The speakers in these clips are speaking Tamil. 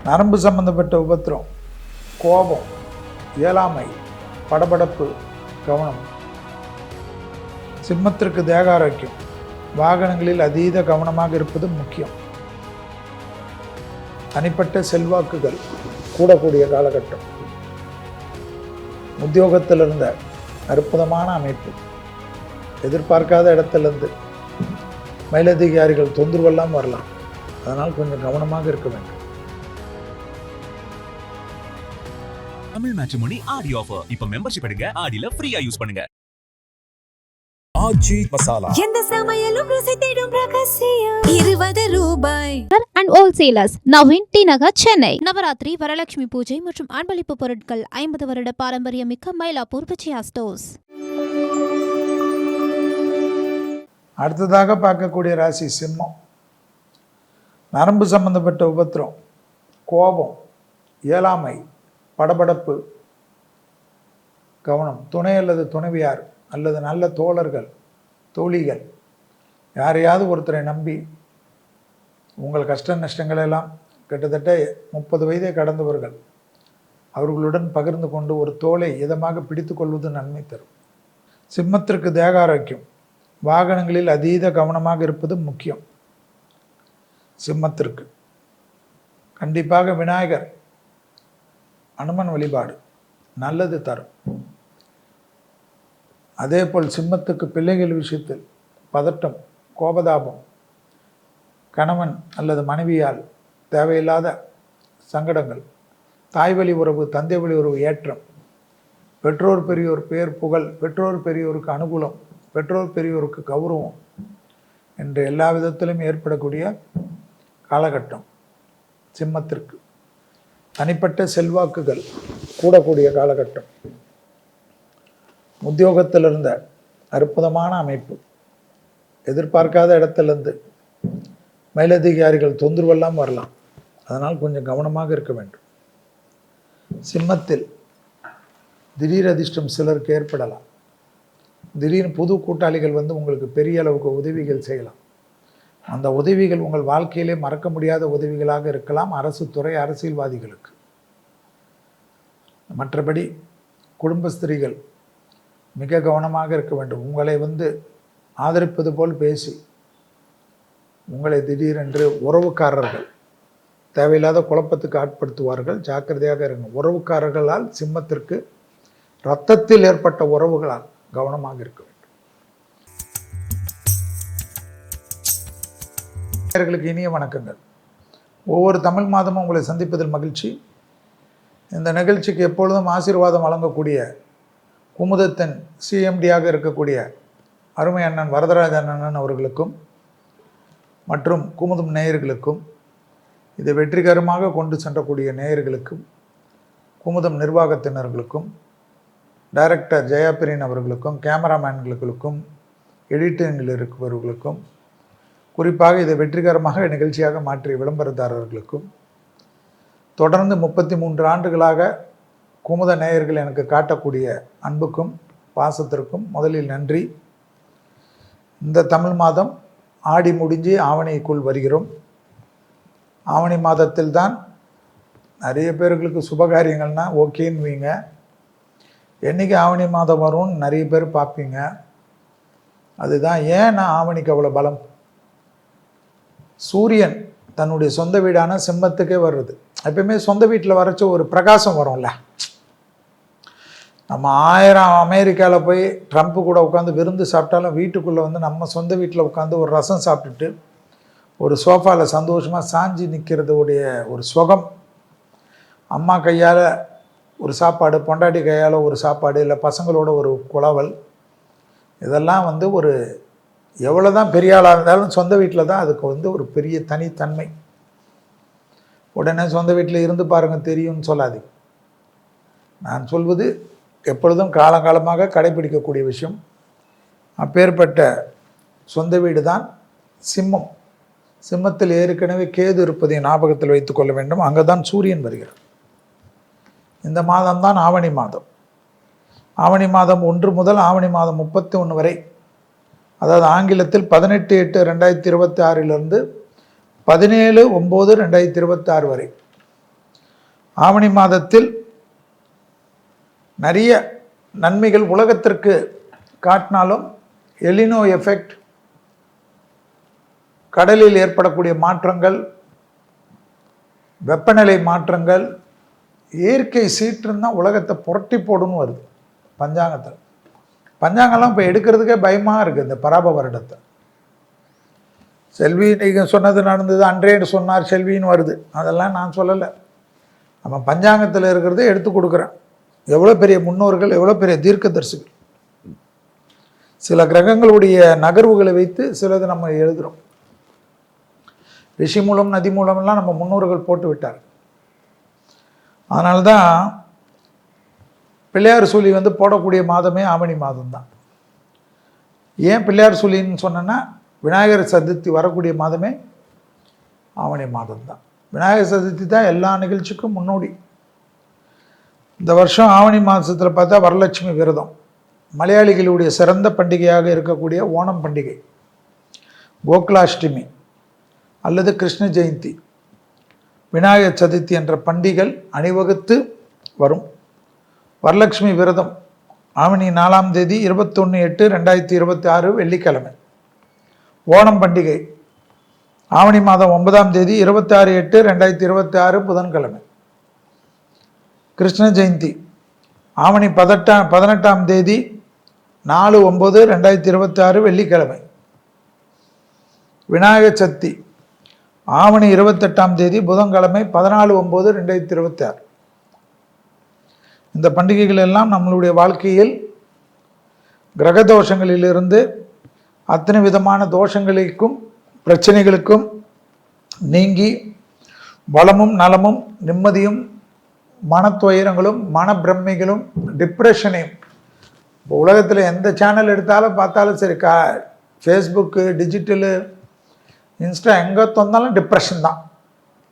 நரம்பு சம்பந்தப்பட்ட உபத்திரம், கோபம், இயலாமை, படபடப்பு, கவனம். சிம்மத்திற்கு தேக ஆரோக்கியம், வாகனங்களில் அதீத கவனமாக இருப்பது முக்கியம். தனிப்பட்ட செல்வாக்குகள் கூடக்கூடிய காலகட்டம். உத்தியோகத்தில் இருந்த அற்புதமான அமைப்பு, எதிர்பார்க்காத இடத்திலிருந்து மேலதிகாரிகள் தொந்தரவெல்லாம் வரலாம். அதனால் கொஞ்சம் கவனமாக இருக்க வேண்டும். தமிழ் மேட்ரிமோனி ஆடி ஆஃபர். இப்ப மெம்பர்ஷிப் எடுங்க, ஆடில ஃப்ரீயா யூஸ் பண்ணுங்க. ஆச்சி மசாலா எந்த சமையலும் ருசி தேடும் ரகசியம் 20 ரூபாய். and wholesalers now in T Nagar, Chennai. Navaratri, Varalakshmi பூஜை மற்றும் அன்பளிப்பு பொருட்கள் 50 வருட பாரம்பரியமிக்க மயிலாப்பூர் விஜயா ஸ்டோர்ஸ். அடுத்ததாக பார்க்கக்கூடிய ராசி சிம்மம். நரம்பு சம்பந்தப்பட்ட உபத்திரம், கோபம், இயலாமை, படபடப்பு, கவனம். துணை அல்லது துணைவியார் அல்லது நல்ல தோழர்கள், தோழிகள், யாரையாவது ஒருத்தரை நம்பி உங்கள் கஷ்ட நஷ்டங்களெல்லாம் கிட்டத்தட்ட 30 வயதை கடந்தவர்கள் அவர்களுடன் பகிர்ந்து கொண்டு ஒரு தோளை இதமாக பிடித்து கொள்வது நன்மை தரும். சிம்மத்திற்கு தேக ஆரோக்கியம், வாகனங்களில் அதீத கவனமாக இருப்பது முக்கியம். சிம்மத்திற்கு கண்டிப்பாக விநாயகர், அனுமன் வழிபாடு நல்லது தரும். அதேபோல் சிம்மத்துக்கு பிள்ளைகள் விஷயத்தில் பதட்டம், கோபதாபம், கணவன் அல்லது மனைவியால் தேவையில்லாத சங்கடங்கள், தாய் வழி உறவு, தந்தை வழி உறவு ஏற்றம், பெற்றோர் பெரியோர் பேர் புகழ், பெற்றோர் பெரியோருக்கு அனுகூலம், பெற்றோர் பெரியோருக்கு கௌரவம் என்று எல்லா விதத்திலும் ஏற்படக்கூடிய காலகட்டம் சிம்மத்திற்கு. தனிப்பட்ட செல்வாக்குகள் கூடக்கூடிய காலகட்டம். உத்தியோகத்தில் இருந்த அற்புதமான அமைப்பு, எதிர்பார்க்காத இடத்திலிருந்து மேலதிகாரிகள் தொந்தரவெல்லாம் வரலாம். அதனால் கொஞ்சம் கவனமாக இருக்க வேண்டும். சிம்மத்தில் திடீர் அதிர்ஷ்டம் சிலருக்கு ஏற்படலாம். திடீர்னு புது கூட்டாளிகள் வந்து உங்களுக்கு பெரிய அளவுக்கு உதவிகள் செய்யலாம். அந்த உதவிகள் உங்கள் வாழ்க்கையிலே மறக்க முடியாத உதவிகளாக இருக்கலாம். அரசு துறை, அரசியல்வாதிகளுக்கு. மற்றபடி குடும்பஸ்திரிகள் மிக கவனமாக இருக்க வேண்டும். உங்களை வந்து ஆதரிப்பது போல் பேசி உங்களை திடீரென்று உறவுக்காரர்கள் தேவையில்லாத குழப்பத்துக்கு ஆட்படுத்துவார்கள். ஜாக்கிரதையாக இருங்க. உறவுக்காரர்களால் சிம்மத்திற்கு இரத்தத்தில் ஏற்பட்ட உறவுகளால் கவனமாக இருக்க வேண்டும். நேயர்களுக்கு இனிய வணக்கங்கள். ஒவ்வொரு தமிழ் மாதமும் உங்களை சந்திப்பதில் மகிழ்ச்சி. இந்த நிகழ்ச்சிக்கு எப்பொழுதும் ஆசீர்வாதம் வழங்கக்கூடிய குமுதத்தின் சிஎம்டியாக இருக்கக்கூடிய அருமை அண்ணன் வரதராஜன் அண்ணன் அவர்களுக்கும் மற்றும் குமுதம் நேயர்களுக்கும், இதை வெற்றிகரமாக கொண்டு சென்றக்கூடிய நேயர்களுக்கும், குமுதம் நிர்வாகத்தினர்களுக்கும், டைரக்டர் ஜெயாபிரியன் அவர்களுக்கும், கேமராமேன்களுக்கும், எடிட்டிங்கில் இருப்பவர்களுக்கும், குறிப்பாக இதை வெற்றிகரமாக நிகழ்ச்சியாக மாற்றிய விளம்பரதாரர்களுக்கும், தொடர்ந்து 33 ஆண்டுகளாக குமுத நேயர்கள் எனக்கு காட்டக்கூடிய அன்புக்கும் பாசத்திற்கும் முதலில் நன்றி. இந்த தமிழ் மாதம் ஆடி முடிஞ்சு ஆவணிக்குள் வருகிறோம். ஆவணி மாதத்தில் தான் நிறைய பேர்களுக்கு சுபகாரியங்கள்னால் ஓகேன்னுவீங்க. என்றைக்கு ஆவணி மாதம் வரும்னு நிறைய பேர் பார்ப்பீங்க. அதுதான் ஏன் ஆவணிக்கு அவ்வளோ பலம். சூரியன் தன்னுடைய சொந்த வீடான சிம்மத்துக்கே வருது. எப்பயுமே சொந்த வீட்டில் வரைச்ச ஒரு பிரகாசம் வரும்ல. நம்ம 1000 அமெரிக்காவில் போய் ட்ரம்ப்பு கூட உட்காந்து விருந்து சாப்பிட்டாலும் வீட்டுக்குள்ளே வந்து நம்ம சொந்த வீட்டில் உட்காந்து ஒரு ரசம் சாப்பிட்டுட்டு ஒரு சோஃபாவில் சந்தோஷமாக சாஞ்சி நிற்கிறதுடைய ஒரு சுகம், அம்மா கையால் ஒரு சாப்பாடு, பொண்டாட்டி கையால் ஒரு சாப்பாடு, இல்லை பசங்களோட ஒரு குளவல், இதெல்லாம் வந்து ஒரு எவ்வளோ தான் பெரிய ஆளாக இருந்தாலும் சொந்த வீட்டில் தான் அதுக்கு வந்து ஒரு பெரிய தனித்தன்மை. உடனே சொந்த வீட்டில் இருந்து பாருங்கள் தெரியும்னு சொல்லாது. நான் சொல்வது எப்பொழுதும் காலங்காலமாக கடைபிடிக்கக்கூடிய விஷயம். அப்பேற்பட்ட சொந்த வீடு தான் சிம்மம். சிம்மத்தில் ஏற்கனவே கேது இருப்பதை ஞாபகத்தில் வைத்துக் கொள்ள வேண்டும். அங்கே தான் சூரியன் வருகிறார். இந்த மாதம்தான் ஆவணி மாதம். ஆவணி மாதம் 1 முதல் ஆவணி மாதம் 31 வரை, அதாவது ஆங்கிலத்தில் 18/8/2026 17/9/2026 வரை ஆவணி மாதத்தில் நிறைய நன்மைகள் உலகத்திற்கு காட்டினாலும் எலினோ எஃபெக்ட், கடலில் ஏற்படக்கூடிய மாற்றங்கள், வெப்பநிலை மாற்றங்கள், இயற்கை சீற்றம் தான் உலகத்தை புரட்டி போடுன்னு வருது பஞ்சாங்கத்தில். பஞ்சாங்கம்லாம் இப்போ எடுக்கிறதுக்கே பயமாக இருக்குது இந்த பராப வருடத்தை. செல்வி நீங்கள் சொன்னது நடந்தது, அன்றே சொன்னார் செல்வின்னு வருது. அதெல்லாம் நான் சொல்லலை, நம்ம பஞ்சாங்கத்தில் இருக்கிறத எடுத்து கொடுக்குறேன். எவ்வளோ பெரிய முன்னோர்கள், எவ்வளோ பெரிய தீர்க்கதரிசிகள். சில கிரகங்களுடைய நகர்வுகளை வைத்து சிலது நம்ம எழுதுகிறோம். ரிஷி மூலம், நதி மூலமெல்லாம் நம்ம முன்னோர்கள் போட்டு விட்டார். அதனால தான் பிள்ளையார் சொல்லி போடக்கூடிய மாதமே ஆவணி மாதம்தான். ஏன் பிள்ளையார் சொல்லின்னு சொன்னேன்னா, விநாயகர் சதுர்த்தி வரக்கூடிய மாதமே ஆவணி மாதம்தான். விநாயகர் சதுர்த்தி தான் எல்லா நிகழ்ச்சிக்கும் முன்னோடி. இந்த வருஷம் ஆவணி மாதத்தில் பார்த்தா வரலட்சுமி விரதம், மலையாளிகளுடைய சிறந்த பண்டிகையாக இருக்கக்கூடிய ஓணம் பண்டிகை, கோகுலாஷ்டமி அல்லது கிருஷ்ண ஜெயந்தி, விநாயகர் சதுர்த்தி என்ற பண்டிகைகள் அணிவகுத்து வரும். வரலட்சுமி விரதம் ஆவணி 4ஆம் தேதி 21/8/2026 வெள்ளிக்கிழமை. ஓணம் பண்டிகை ஆவணி மாதம் 9ஆம் தேதி 26/8/2026 புதன்கிழமை. கிருஷ்ண ஜெயந்தி ஆவணி 18ஆம் தேதி 4/9/2026 வெள்ளிக்கிழமை. விநாயகர் சதுர்த்தி ஆவணி 28ஆம் தேதி புதன்கிழமை 14/9/2026. இந்த பண்டிகைகள் எல்லாம் நம்மளுடைய வாழ்க்கையில் கிரக தோஷங்களிலிருந்து அத்தனை விதமான தோஷங்களுக்கும் பிரச்சனைகளுக்கும் நீங்கி வளமும் நலமும் நிம்மதியும் மனத்துயரங்களும் மனப்பிரமைகளும் டிப்ரெஷனையும், இப்போ உலகத்தில் எந்த சேனல் எடுத்தாலும் பார்த்தாலும் சரி, ஃபேஸ்புக்கு, டிஜிட்டலு, இன்ஸ்டா, எங்கே தந்தாலும் டிப்ரெஷன் தான்.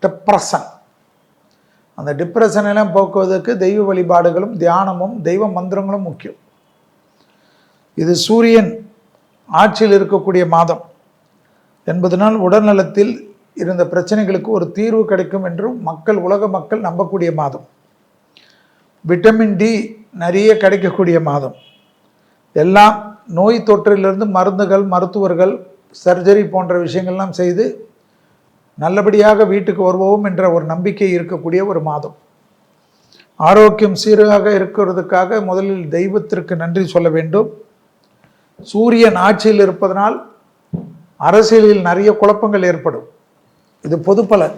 டிப்ரெஷன், அந்த டிப்ரெஷனெல்லாம் போக்குவதற்கு தெய்வ வழிபாடுகளும் தியானமும் தெய்வ மந்திரங்களும் முக்கியம். இது சூரியன் ஆட்சியில் இருக்கக்கூடிய மாதம் என்பதனால் உடல்நலத்தில் இருந்த பிரச்சனைகளுக்கு ஒரு தீர்வு கிடைக்கும் என்றும் உலக மக்கள் நம்பக்கூடிய மாதம். விட்டமின் டி நிறைய கிடைக்கக்கூடிய மாதம். எல்லாம் நோய் தொற்றிலிருந்து மருந்துகள், மருத்துவர்கள், சர்ஜரி போன்ற விஷயங்கள்லாம் செய்து நல்லபடியாக வீட்டுக்கு வருவோம் என்ற ஒரு நம்பிக்கை இருக்கக்கூடிய ஒரு மாதம். ஆரோக்கியம் சீராக இருக்கிறதுக்காக முதலில் தெய்வத்திற்கு நன்றி சொல்ல வேண்டும். சூரியன் ஆட்சியில் இருப்பதனால் அரசியலில் நிறைய குழப்பங்கள் ஏற்படும். இது பொது பலன்.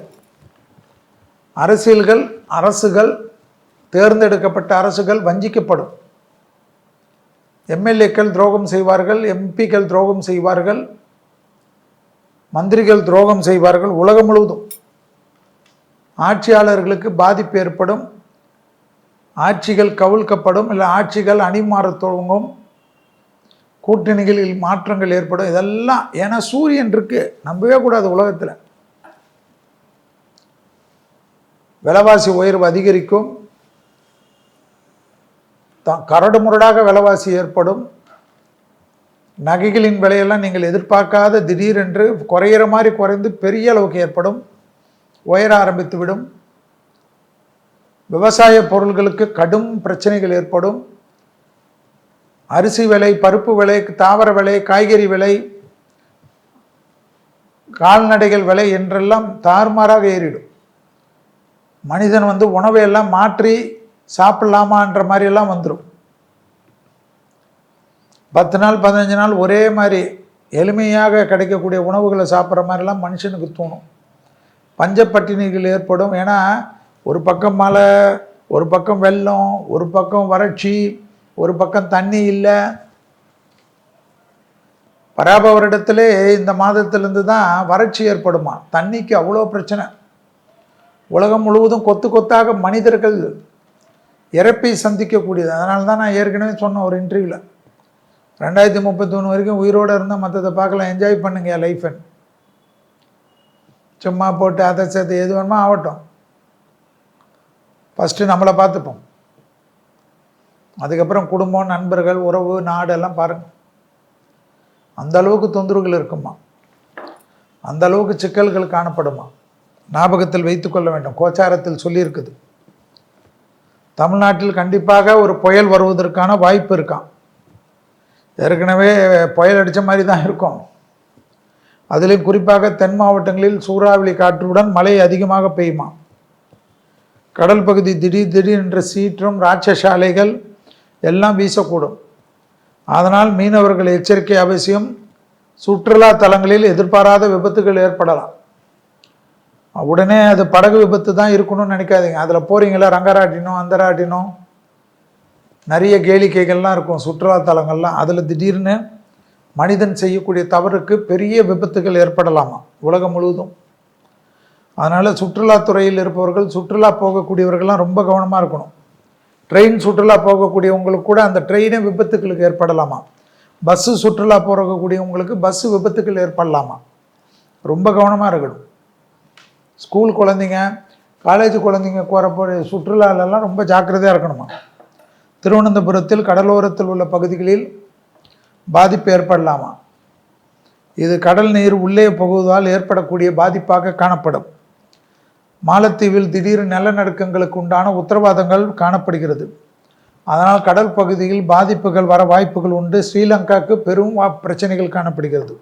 அரசுகள் தேர்ந்தெடுக்கப்பட்ட அரசுகள் வஞ்சிக்கப்படும். எம்எல்ஏக்கள் துரோகம் செய்வார்கள், எம்பிக்கள் துரோகம் செய்வார்கள், மந்திரிகள் துரோகம் செய்வார்கள். உலகம் முழுவதும் ஆட்சியாளர்களுக்கு பாதிப்பு ஏற்படும், ஆட்சிகள் கவிழ்க்கப்படும், இல்லை ஆட்சிகள் அணிமாற துவங்கும், கூட்டணிகளில் மாற்றங்கள் ஏற்படும். இதெல்லாம் ஏன்னா சூரியன் இருக்கு, நம்பவே கூடாது. உலகத்தில் விலைவாசி உயர்வு அதிகரிக்கும், கரடு முரடாக விலைவாசி ஏற்படும், நகைகளின் விலையெல்லாம் நீங்கள் எதிர்பார்க்காத திடீரென்று குறையிற மாதிரி குறைந்து பெரிய அளவுக்கு ஏற்படும், உயர ஆரம்பித்துவிடும். விவசாய பொருள்களுக்கு கடும் பிரச்சனைகள் ஏற்படும். அரிசி விலை, பருப்பு விலை, தாவர விலை, காய்கறி விலை, கால்நடைகள் விலை என்றெல்லாம் தாறுமாறாக ஏறிடும். மனிதன் உணவை எல்லாம் மாற்றி சாப்பிடலாமான்ற மாதிரியெல்லாம் வந்துடும். 10 நாள் 15 நாள் ஒரே மாதிரி எளிமையாக கிடைக்கக்கூடிய உணவுகளை சாப்பிட்ற மாதிரிலாம் மனுஷனுக்கு தோணும். பஞ்சப்பட்டினிகள் ஏற்படும். ஏன்னா ஒரு பக்கம் மழை, ஒரு பக்கம் வெள்ளம், ஒரு பக்கம் வறட்சி, ஒரு பக்கம் தண்ணி இல்லை. பராப வருடத்திலே இந்த மாதத்திலிருந்து தான் வறட்சி ஏற்படுமா. தண்ணிக்கு அவ்வளோ பிரச்சனை. உலகம் முழுவதும் கொத்து கொத்தாக மனிதர்கள் இறப்பை சந்திக்கக்கூடியது. அதனால தான் நான் ஏற்கனவே சொன்ன ஒரு இன்டர்வியூவில் 2031 வரைக்கும் உயிரோடு இருந்தால் மற்றதை பார்க்கலாம், என்ஜாய் பண்ணுங்க லைஃபை. சும்மா போட்டு அதை சேர்த்து எது வேணுமோ ஆகட்டும், ஃபஸ்ட்டு நம்மளை பார்த்துப்போம். அதுக்கப்புறம் குடும்பம், நண்பர்கள், உறவு, நாடு எல்லாம் பாருங்கள். அந்த அளவுக்கு தொந்தரவுகள் இருக்குமா, அந்த அளவுக்கு சிக்கல்கள் காணப்படுமா. ஞாபகத்தில் வைத்து கொள்ள வேண்டும். கோச்சாரத்தில் சொல்லியிருக்குது. தமிழ்நாட்டில் கண்டிப்பாக ஒரு புயல் வருவதற்கான வாய்ப்பு இருக்கான். ஏற்கனவே புயல் அடித்த மாதிரி தான் இருக்கும். அதிலும் குறிப்பாக தென் மாவட்டங்களில் சூறாவளி காற்றுடன் மழை அதிகமாக பெய்யுமா. கடல் பகுதி திடீர் என்ற சீற்றம் ராட்சச அலைகள் எல்லாம் வீசக்கூடும். அதனால் மீனவர்கள் எச்சரிக்கை அவசியம். சுற்றுலா தலங்களில் எதிர்பாராத விபத்துகள் ஏற்படலாம். உடனே அது படகு விபத்து தான் இருக்கணும்னு நினைக்காதீங்க. அதில் போகிறீங்களா, ரங்கராட்டினம் அந்தராட்டினம் நிறைய கேளிக்கைகள்லாம் இருக்கும் சுற்றுலா தலங்கள்லாம். அதில் திடீர்னு மனிதன் செய்யக்கூடிய தவறுக்கு பெரிய விபத்துகள் ஏற்படலாமா உலகம் முழுவதும். அதனால் சுற்றுலாத்துறையில் இருப்பவர்கள், சுற்றுலா போகக்கூடியவர்கள்லாம் ரொம்ப கவனமாக இருக்கணும். ட்ரெயின் சுற்றுலா போகக்கூடியவங்களுக்கு கூட அந்த ட்ரெயினே விபத்துக்களுக்கு ஏற்படலாமா. பஸ்ஸு சுற்றுலா போகக்கூடியவங்களுக்கு பஸ்ஸு விபத்துக்கள் ஏற்படலாமா. ரொம்ப கவனமாக இருக்கணும். ஸ்கூல் குழந்தைங்க, காலேஜ் குழந்தைங்க போகிறப்போ சுற்றுலாலெல்லாம் ரொம்ப ஜாக்கிரதையாக இருக்கணுமா. திருவனந்தபுரத்தில் கடலோரத்தில் உள்ள பகுதிகளில் பாதிப்பு ஏற்படலாமா. இது கடல் நீர் உள்ளே புகுவதால் ஏற்படக்கூடிய பாதிப்பாக காணப்படும். மாலத்தீவில் திடீர் நிலநடுக்கங்களுக்கு உண்டான உத்தரவாதங்கள் காணப்படுகிறது. அதனால் கடல் பகுதியில் பாதிப்புகள் வர வாய்ப்புகள் உண்டு. ஸ்ரீலங்காவுக்கு பெரும் பிரச்சனைகள் காணப்படுகிறது.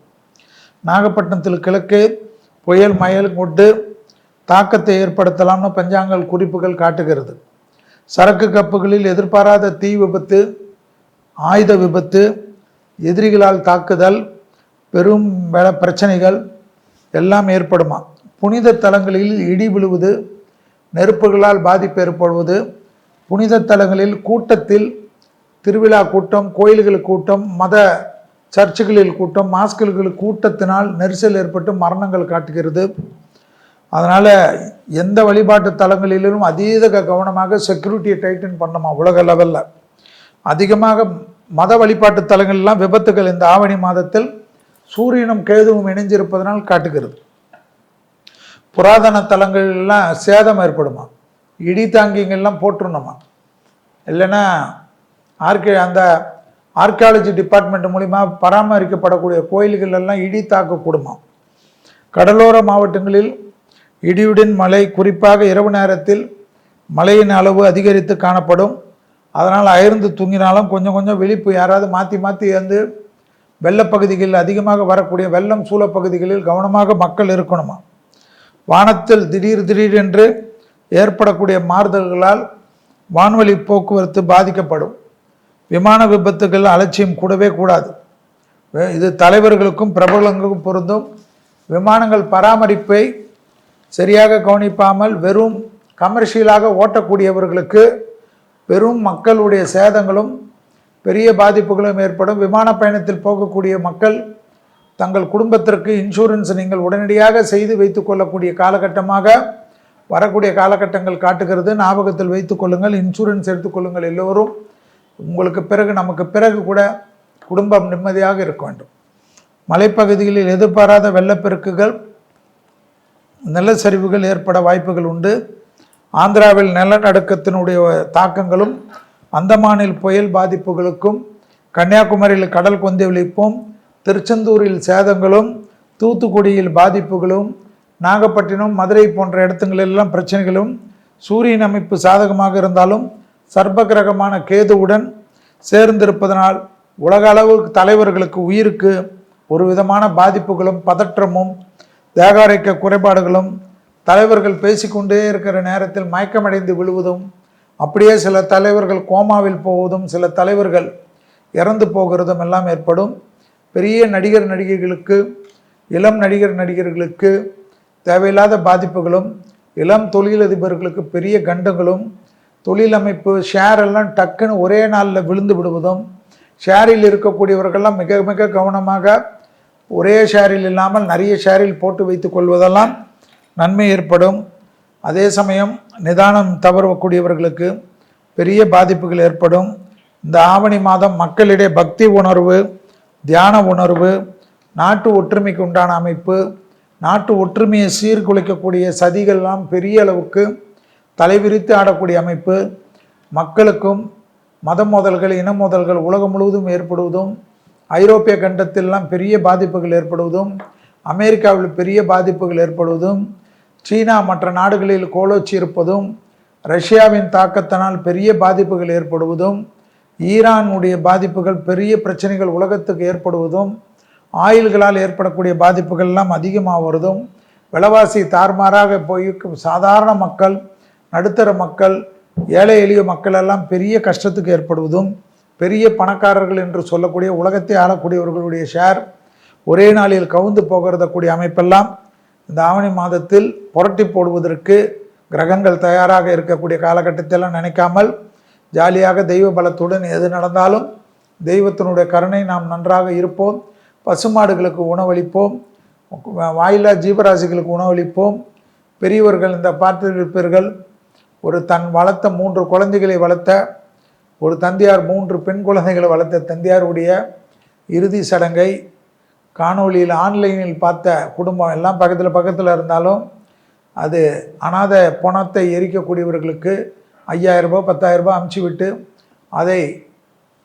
நாகப்பட்டினத்தில் கிழக்கே புயல் மயல் கொண்டு தாக்கத்தை ஏற்படுத்தலாம்னு பஞ்சாங்கல் குறிப்புகள் காட்டுகிறது. சரக்கு கப்பல்களில் எதிர்பாராத தீ விபத்து, ஆயுத விபத்து, எதிரிகளால் தாக்குதல், பெரும் பிரச்சனைகள் எல்லாம் ஏற்படுமா. புனித தலங்களில் இடி விழுவது, நெருப்புகளால் பாதிப்பு ஏற்படுவது, புனித தலங்களில் கூட்டத்தில் திருவிழா கூட்டம், கோயில்கள் கூட்டம், மத சர்ச்சுகளில் கூட்டம், மாஸ்கல்கள் கூட்டத்தினால் நெரிசல் ஏற்பட்டு மரணங்கள் காட்டுகிறது. அதனால் எந்த வழிபாட்டு தலங்களிலும் அதீத கவனமாக செக்யூரிட்டியை டைட்டன் பண்ணணுமா. உலக லெவலில் அதிகமாக மத வழிபாட்டு தலங்கள்லாம் விபத்துகள் இந்த ஆவணி மாதத்தில் சூரியனும் கேதுவும் இணைஞ்சிருப்பதனால் காட்டுகிறது. புராதன தலங்கள்லாம் சேதம் ஏற்படுமா. இடி தாங்கிங்கெல்லாம் போட்டுருணுமா. இல்லைன்னா அந்த ஆர்கியாலஜி டிபார்ட்மெண்ட் மூலிமா பராமரிக்கப்படக்கூடிய கோயில்கள் எல்லாம் இடி தாக்கக்கூடுமா. கடலோர மாவட்டங்களில் இடியுடன் மழை, குறிப்பாக இரவு நேரத்தில் மழையின் அளவு அதிகரித்து காணப்படும். அதனால் அயர்ந்து தூங்கினாலும் கொஞ்சம் விழிப்பு. யாராவது மாற்றி வந்து வெள்ளப்பகுதிகளில் அதிகமாக வரக்கூடிய வெள்ளம் சூழப்பகுதிகளில் கவனமாக மக்கள் இருக்கணுமா. வானத்தில் திடீர் என்று ஏற்படக்கூடிய மாறுதல்களால் வான்வழி போக்குவரத்து பாதிக்கப்படும். விமான விபத்துகள் அலட்சியம் கூடவே கூடாது. இது தலைவர்களுக்கும் பிரபலங்களுக்கும் பொருந்தும். விமானங்கள் பராமரிப்பை சரியாக கவனிப்பாமல் வெறும் கமர்ஷியலாக ஓட்டக்கூடியவர்களுக்கு பெரும் மக்களுடைய சேதங்களும் பெரிய பாதிப்புகளும் ஏற்படும். விமான பயணத்தில் போகக்கூடிய மக்கள் தங்கள் குடும்பத்திற்கு இன்சூரன்ஸ் நீங்கள் உடனடியாக செய்து வைத்து கொள்ளக்கூடிய காலகட்டமாக வரக்கூடிய காலகட்டங்கள் காட்டுகிறது. ஞாபகத்தில் வைத்து கொள்ளுங்கள், இன்சூரன்ஸ் எடுத்துக்கொள்ளுங்கள். எல்லோரும் உங்களுக்கு பிறகு, நமக்கு பிறகு கூட குடும்பம் நிம்மதியாக இருக்க வேண்டும். மலைப்பகுதிகளில் எதிர்பாராத வெள்ளப்பெருக்குகள், நிலச்சரிவுகள் ஏற்பட வாய்ப்புகள் உண்டு. ஆந்திராவில் நிலநடுக்கத்தினுடைய தாக்கங்களும், அந்தமானில் புயல் பாதிப்புகளுக்கும், கன்னியாகுமரியில் கடல் கொந்தளிப்பும், திருச்செந்தூரில் சேதங்களும், தூத்துக்குடியில் பாதிப்புகளும், நாகப்பட்டினம், மதுரை போன்ற இடத்துங்களெல்லாம் பிரச்சனைகளும், சூரியன் அமைப்பு சாதகமாக இருந்தாலும் சர்ப்பகிரகமான கேதுவுடன் சேர்ந்திருப்பதனால் உலக அளவுக்கு தலைவர்களுக்கு உயிருக்கு ஒரு விதமான பாதிப்புகளும் பதற்றமும் தேகாரைக்க குறைபாடுகளும், தலைவர்கள் பேசிக்கொண்டே இருக்கிற நேரத்தில் மயக்கமடைந்து விழுவதும், அப்படியே சில தலைவர்கள் கோமாவில் போவதும், சில தலைவர்கள் இறந்து போகிறதும் எல்லாம் ஏற்படும். பெரிய நடிகர் நடிகைகளுக்கு, இளம் நடிகர்களுக்கு தேவையில்லாத பாதிப்புகளும், இளம் தொழிலதிபர்களுக்கு பெரிய கண்டங்களும், தொழில் அமைப்பு ஷேர் எல்லாம் டக்குன்னு ஒரே நாளில் விழுந்து விடுவதும், ஷேரில் இருக்கக்கூடியவர்கள்லாம் மிக மிக கவனமாக ஒரே ஷேரில் இல்லாமல் நிறைய ஷேரில் போட்டு வைத்து கொள்வதெல்லாம் நன்மை ஏற்படும். அதே சமயம் நிதானம் தவறக்கூடியவர்களுக்கு பெரிய பாதிப்புகள் ஏற்படும். இந்த ஆவணி மாதம் மக்களிடையே பக்தி உணர்வு, தியான உணர்வு, நாட்டு ஒற்றுமைக்கு உண்டான அமைப்பு, நாட்டு ஒற்றுமையை சீர்குலைக்கக்கூடிய சதிகள்லாம் பெரிய அளவுக்கு தலைவிரித்து ஆடக்கூடிய அமைப்பு, மக்களுக்கும் மத மோதல்கள், இன மோதல்கள் உலகம் முழுவதும் ஏற்படுவதும், ஐரோப்பிய கண்டத்திலெல்லாம் பெரிய பாதிப்புகள் ஏற்படுவதும், அமெரிக்காவில் பெரிய பாதிப்புகள் ஏற்படுவதும், சீனா மற்ற நாடுகளில் கோலோச்சி இருப்பதும், ரஷ்யாவின் தாக்கத்தினால் பெரிய பாதிப்புகள் ஏற்படுவதும், ஈரானுடைய பாதிப்புகள் பெரிய பிரச்சனைகள் உலகத்துக்கு ஏற்படுவதும், ஆயில்களால் ஏற்படக்கூடிய பாதிப்புகள் எல்லாம் அதிகமாக வருவதும், விலைவாசி தாறுமாறாக போய் சாதாரண மக்கள், நடுத்தர மக்கள், ஏழை எளிய மக்கள் எல்லாம் பெரிய கஷ்டத்துக்கு ஏற்படுவதும், பெரிய பணக்காரர்கள் என்று சொல்லக்கூடிய உலகத்தை ஆளக்கூடியவர்களுடைய ஷேர் ஒரே நாளில் கவுந்து போகிறதக்கூடிய அமைப்பெல்லாம் இந்த ஆவணி மாதத்தில் புரட்டி போடுவதற்கு கிரகங்கள் தயாராக இருக்கக்கூடிய காலகட்டத்திலாம் நினைக்காமல் ஜாலியாக தெய்வ பலத்துடன் எது நடந்தாலும் தெய்வத்தினுடைய கருணை நாம் நன்றாக இருப்போம், பசுமாடுகளுக்கு உணவளிப்போம், வாயிலா ஜீவராசிகளுக்கு உணவளிப்போம். பெரியவர்கள் இந்த பார்த்திருப்பீர்கள், ஒரு தன் வளர்த்த 3 குழந்தைகளை வளர்த்த ஒரு தந்தையார், 3 பெண் குழந்தைகளை வளர்த்த தந்தையாருடைய இறுதி சடங்கை காணொளியில் ஆன்லைனில் பார்த்த குடும்பம் எல்லாம் பக்கத்தில் இருந்தாலும் அது அனாத பணத்தை எரிக்கக்கூடியவர்களுக்கு 5000 ரூபாய் 10,000 ரூபாய் அமுச்சு விட்டு அதை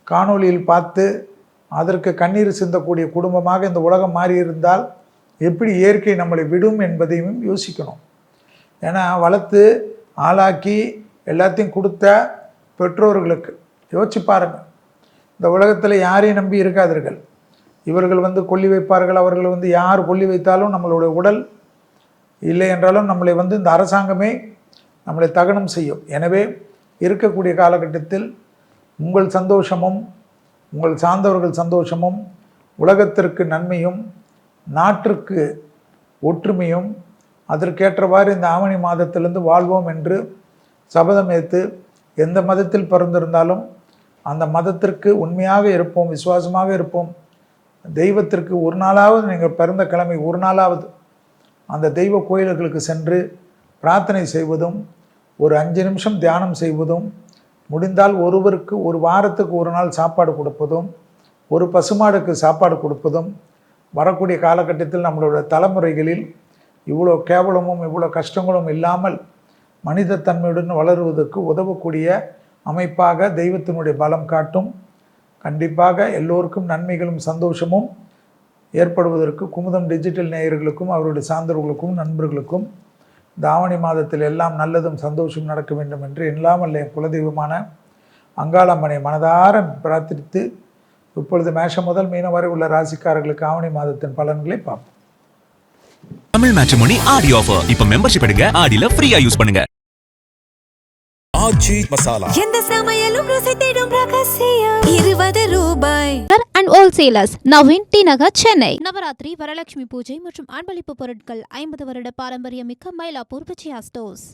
காணொளியில் பார்த்து அதற்கு கண்ணீர் சிந்தக்கூடிய குடும்பமாக இந்த உலகம் மாறியிருந்தால் எப்படி இயற்கை நம்மளை விடும் என்பதையும் யோசிக்கணும். ஏன்னா வளர்த்து ஆளாக்கி எல்லாத்தையும் கொடுத்த பெற்றோர்களுக்கு யோசிச்சு பாருங்கள். இந்த உலகத்தில் யாரையும் நம்பி இருக்காதீர்கள். இவர்கள் கொல்லி வைப்பார்கள், அவர்கள் யார் கொல்லி வைத்தாலும் நம்மளுடைய உடல் இல்லை என்றாலும் நம்மளை இந்த அரசாங்கமே நம்மளை தகனம் செய்யும். எனவே இருக்கக்கூடிய காலகட்டத்தில் உங்கள் சந்தோஷமும் உங்கள் சார்ந்தவர்கள் சந்தோஷமும் உலகத்திற்கு நன்மையும் நாட்டிற்கு ஒற்றுமையும் அதற்கேற்றவாறு இந்த ஆவணி மாதத்திலிருந்து வாழ்வோம் என்று சபதம் ஏற்று எந்த மதத்தில் பிறந்திருந்தாலும் அந்த மதத்திற்கு உண்மையாக இருப்போம், விசுவாசமாக இருப்போம். தெய்வத்திற்கு ஒரு நாளாவது நீங்கள் பிறந்த கிழமை ஒரு நாளாவது அந்த தெய்வ கோயில்களுக்கு சென்று பிரார்த்தனை செய்வதும், ஒரு 5 நிமிஷம் தியானம் செய்வதும், முடிந்தால் ஒருவருக்கு ஒரு வாரத்துக்கு ஒரு நாள் சாப்பாடு கொடுப்பதும், ஒரு பசுமாடுக்கு சாப்பாடு கொடுப்பதும், வரக்கூடிய காலகட்டத்தில் நம்மளுடைய தலைமுறைகளில் இவ்வளோ கேவலமும் இவ்வளோ கஷ்டங்களும் இல்லாமல் மனித தன்மையுடன் வளருவதற்கு உதவக்கூடிய அமைப்பாக தெய்வத்தினுடைய பலம் காட்டும். கண்டிப்பாக எல்லோருக்கும் நன்மைகளும் சந்தோஷமும் ஏற்படுவதற்கு குமுதம் டிஜிட்டல் நேயர்களுக்கும் அவருடைய சார்ந்தவர்களுக்கும் நண்பர்களுக்கும் இந்த ஆவணி மாதத்தில் எல்லாம் நல்லதும் சந்தோஷம் நடக்க வேண்டும் என்று இல்லாமல் என் குலதெய்வமான அங்காளம்மனை மனதார பிரார்த்தித்து இப்பொழுது மேஷம் முதல் மீனம் வரை உள்ள ராசிக்காரர்களுக்கு ஆவணி மாதத்தின் பலன்களை பார்ப்போம். தமிழ் மேட்ரிமோனி ஆடி ஆஃபர். இப்ப மெம்பர்ஷிப் எடுங்க, ஆடில ஃப்ரீயா யூஸ் பண்ணுங்க. ஆச்சி மசாலா எந்த சமையலும் ருசி தேடும் ரகசியம் 20 ரூபாய். அண்ட் ஹோல்சேலர்ஸ் நவீன் டி நகர், சென்னை. நவராத்திரி, வரலட்சுமி பூஜை மற்றும் அன்பளிப்பு பொருட்கள் 50 வருட பாரம்பரியமிக்க மயிலாப்பூர் விஜயா ஸ்டோர்ஸ்.